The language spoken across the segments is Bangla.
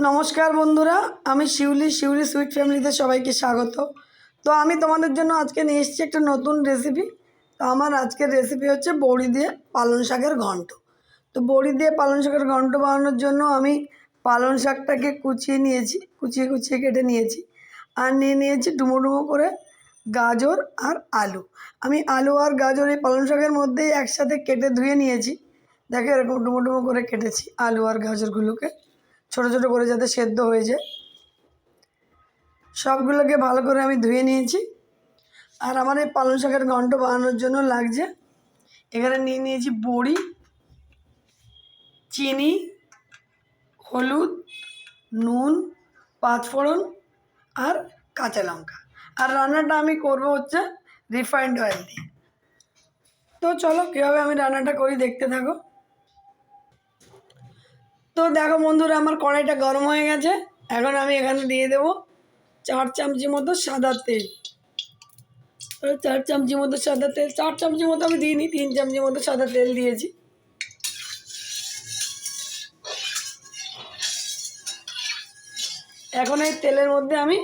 নমস্কার বন্ধুরা, আমি শিউলি সুইট ফ্যামিলিতে সবাইকে স্বাগত। তো আমি তোমাদের জন্য আজকে নিয়ে এসেছি একটা নতুন রেসিপি। তো আমার আজকের রেসিপি হচ্ছে বড়ি দিয়ে পালং শাকের ঘন্ট। তো বড়ি দিয়ে পালং শাকের ঘন্ট বানানোর জন্য আমি পালং শাকটাকে কুচিয়ে কেটে নিয়েছি। আর নিয়েছি ডুমো করে গাজর আর আলু। আমি আলু আর গাজর এই পালং শাকের মধ্যেই একসাথে কেটে ধুয়ে নিয়েছি। দেখো এরকম ডুমো করে কেটেছি আলু আর গাজরগুলোকে ছোটো ছোটো করে, যাতে সেদ্ধ হয়ে যায়। সবগুলোকে ভালো করে আমি ধুয়ে নিয়েছি। আর আমার এই পালং শাকের ঘন্ট বানানোর জন্য লাগছে, এখানে নিয়েছি বড়ি, চিনি, হলুদ, নুন, পাঁচফোড়ন আর কাঁচা লঙ্কা। আর রান্নাটা আমি করব হচ্ছে রিফাইন্ড অয়েল দিয়ে। তো চলো কীভাবে আমি রান্নাটা করি দেখতে থাকো। তো দেখো বন্ধুরা, আমার কড়াইটা গরম হয়ে গেছে। এখন আমি এখানে দিয়ে দেবো 4 চামচি মতো সাদা তেল। 4 চামচি মতো সাদা তেল, 4 চামচি মতো আমি দিইনি, 3 চামচি মতো সাদা তেল দিয়েছি। এখন এই তেলের মধ্যে আমি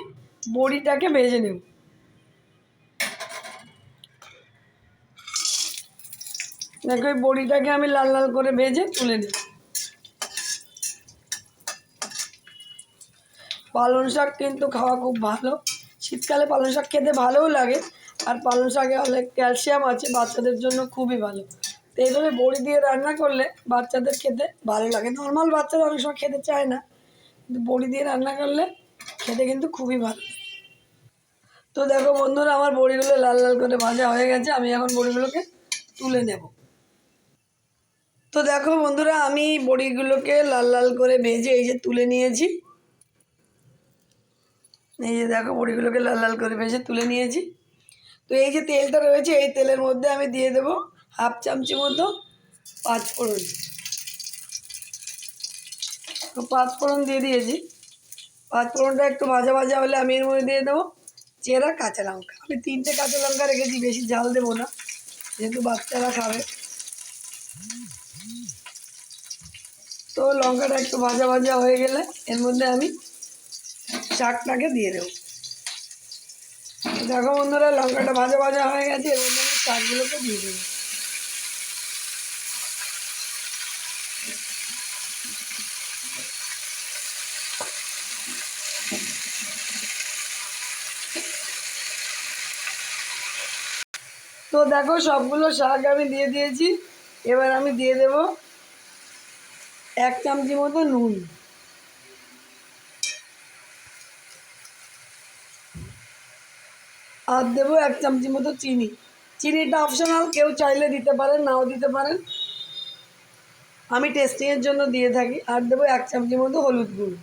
বড়িটাকে ভেজে নেব। দেখো এই বড়িটাকে আমি লাল লাল করে ভেজে তুলে নেব। পালং শাক কিন্তু খাওয়া খুব ভালো, শীতকালে পালং শাক খেতে ভালোও লাগে। আর পালং শাকে অনেক ক্যালসিয়াম আছে, বাচ্চাদের জন্য খুবই ভালো। তো এইভাবে বড়ি দিয়ে রান্না করলে বাচ্চাদের খেতে ভালো লাগে। নর্মাল বাচ্চারা অনেক সময় খেতে চায় না, কিন্তু বড়ি দিয়ে রান্না করলে খেতে কিন্তু খুবই ভালো। তো দেখো বন্ধুরা, আমার বড়িগুলো লাল লাল করে ভাজা হয়ে গেছে। আমি এখন বড়িগুলোকে তুলে নেব। তো দেখো বন্ধুরা, আমি বড়িগুলোকে লাল লাল করে ভেজে এই যে তুলে নিয়েছি। এই যে দেখো বড়িগুলোকে লাল লাল করে ভেজে তুলে নিয়েছি। তো এই যে তেলটা রয়েছে, এই তেলের মধ্যে আমি দিয়ে দেবো 1/2 চামচি মতো পাঁচফোড়ন। তো পাঁচফোড়ন দিয়ে দিয়েছি। পাঁচফোড়নটা একটু ভাজা ভাজা হলে আমি এর মধ্যে দিয়ে দেবো চেরা কাঁচা লঙ্কা। আমি 3টে কাঁচা লঙ্কা রেখেছি, বেশি ঝাল দেবো না যেহেতু বাচ্চারা খাবে। তো লঙ্কাটা একটু ভাজা ভাজা হয়ে গেলে এর মধ্যে আমি শাকটাকে দিয়ে দেবো। দেখো বন্ধুরা, লঙ্কাটা ভাজা ভাজা হয়ে গেছে, এর মধ্যে আমি শাকগুলোকে দিয়ে দেবো। তো দেখো সবগুলো শাক আমি দিয়ে দিয়েছি। এবার আমি দিয়ে দেব 1 চামচি মতো নুন, আর দেবো 1 চামচি মতো চিনি। চিনিটা অপশনাল, কেউ চাইলে দিতে পারেন, নাও দিতে পারেন, আমি টেস্টিংয়ের জন্য দিয়ে থাকি। আর দেবো 1 চামচি মতো হলুদ গুঁড়ো।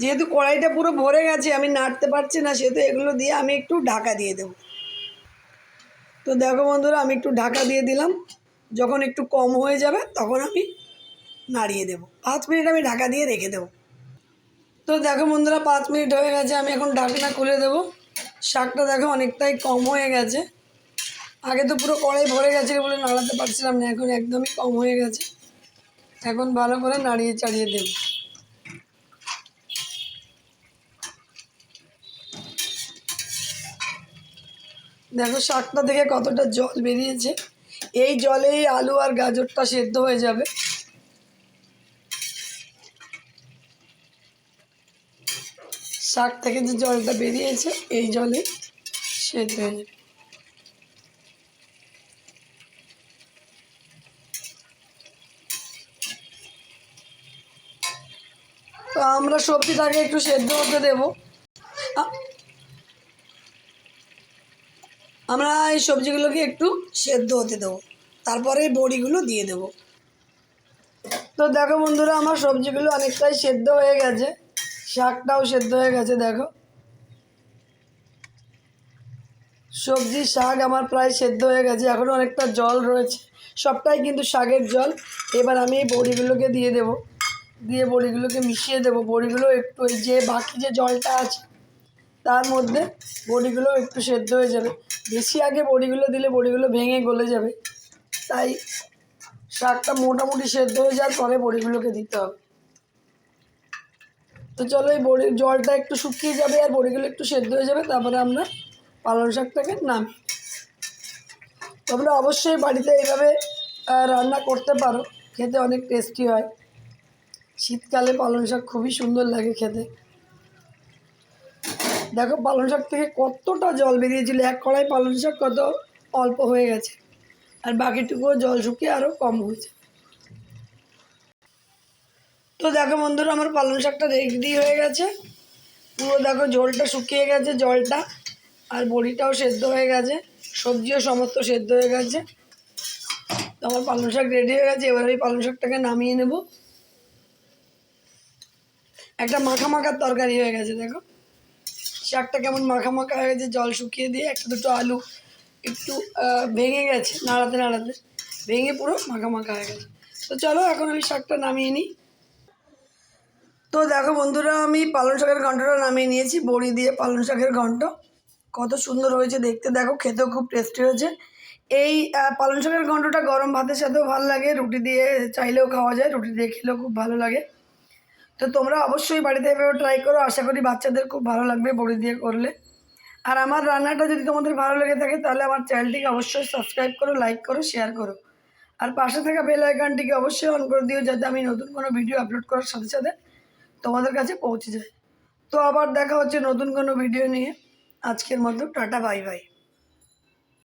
যেহেতু কড়াইটা পুরো ভরে গেছে, আমি নাড়তে পারছি না, সেহেতু এগুলো দিয়ে আমি একটু ঢাকা দিয়ে দেবো। তো দেখো বন্ধুরা, আমি একটু ঢাকা দিয়ে দিলাম। যখন একটু কম হয়ে যাবে তখন আমি নাড়িয়ে দেবো। 5 মিনিট আমি ঢাকা দিয়ে রেখে দেবো। তো দেখো বন্ধুরা, 5 মিনিট হয়ে গেছে, আমি এখন ঢাকনা খুলে দেবো। শাকটা দেখো অনেকটাই কম হয়ে গেছে। আগে তো পুরো কড়াই ভরে গেছে বলে নাড়াতে পারছিলাম না, এখন একদমই কম হয়ে গেছে। এখন ভালো করে নাড়িয়ে চাড়িয়ে দেব। দেখো শাকটা থেকে কতটা জল বেরিয়েছে। এই জলেই আলু আর গাজরটা সেদ্ধ হয়ে যাবে। শাক থেকে যে জলটা বেরিয়েছে এই জলে সেদ্ধ হয়ে যাবে। তো আমরা সবজিটাকে একটু সেদ্ধ হতে দেবো। আমরা এই সবজিগুলোকে একটু সেদ্ধ হতে দেবো, তারপরে এই বড়িগুলো দিয়ে দেবো। তো দেখো বন্ধুরা, আমার সবজিগুলো অনেকটাই সেদ্ধ হয়ে গেছে, শাকটাও সেদ্ধ হয়ে গেছে। দেখো সবজি শাক আমার প্রায় সেদ্ধ হয়ে গেছে, এখনও অনেকটা জল রয়েছে, সবটাই কিন্তু শাকের জল। এবার আমি এই বড়িগুলোকে দিয়ে দেবো, দিয়ে বড়িগুলোকে মিশিয়ে দেবো। বড়িগুলো একটু ওই যে বাকি যে জলটা আছে তার মধ্যে বড়িগুলো একটু সেদ্ধ হয়ে যাবে। বেশি আগে বড়িগুলো দিলে বড়িগুলো ভেঙে গলে যাবে, তাই শাকটা মোটামুটি সেদ্ধ হয়ে যাওয়ার পরে বড়িগুলোকে দিতে হবে। তো চলো এই বড়ির জলটা একটু শুকিয়ে যাবে আর বড়িগুলো একটু সেদ্ধ হয়ে যাবে, তারপরে আমরা পালং শাকটাকে নামি। তোমরা অবশ্যই বাড়িতে এইভাবে রান্না করতে পারো, খেতে অনেক টেস্টি হয়। শীতকালে পালং শাক খুবই সুন্দর লাগে খেতে। দেখো পালং শাক থেকে কতটা জল বেরিয়েছিল, এক কড়াই পালং শাক কত অল্প হয়ে গেছে, আর বাকিটুকুও জল শুকিয়ে আরও কম হয়েছে। তো দেখো বন্ধুরা, আমার পালং শাকটা রেডি হয়ে গেছে। পুরো দেখো ঝোলটা শুকিয়ে গেছে, জলটা আর বড়িটাও সেদ্ধ হয়ে গেছে, সবজিও সমস্ত সেদ্ধ হয়ে গেছে। তো আমার পালং শাক রেডি হয়ে গেছে। এবার আমি পালং শাকটাকে নামিয়ে নেব। একটা মাখা মাখার তরকারি হয়ে গেছে। দেখো শাকটা কেমন মাখা মাখা হয়ে গেছে, জল শুকিয়ে দিয়ে একটা দুটো আলু একটু ভেঙে গেছে, নাড়াতে নাড়াতে ভেঙে পুরো মাখা মাখা হয়ে গেছে। তো চলো এখন আমি শাকটা নামিয়ে নিই। তো দেখো বন্ধুরা, আমি পালং শাকের ঘন্টটা নামিয়ে নিয়েছি। বড়ি দিয়ে পালং শাকের ঘন্ট কত সুন্দর হয়েছে দেখতে, দেখো খেতেও খুব টেস্টি হয়েছে। এই পালং শাকের ঘন্টটা গরম ভাতের সাথেও ভালো লাগে, রুটি দিয়ে চাইলেও খাওয়া যায়, রুটি দিয়ে খেলেও খুব ভালো লাগে। তো তোমরা অবশ্যই বাড়িতে এভাবে ট্রাই করো, আশা করি বাচ্চাদের খুব ভালো লাগবে বড়ি দিয়ে করলে। আর আমার রান্নাটা যদি তোমাদের ভালো লেগে থাকে তাহলে আমার চ্যানেলটিকে অবশ্যই সাবস্ক্রাইব করো, লাইক করো, শেয়ার করো। আর পাশে থাকা বেল আইকনটিকে অবশ্যই অন করে দিও, যাতে আমি নতুন কোনো ভিডিও আপলোড করার সাথে সাথে তোমাদের কাছে পৌঁছে যায়। তো আবার দেখা হচ্ছে নতুন কোনো ভিডিও নিয়ে। আজকের মতো টাটা, বাই বাই।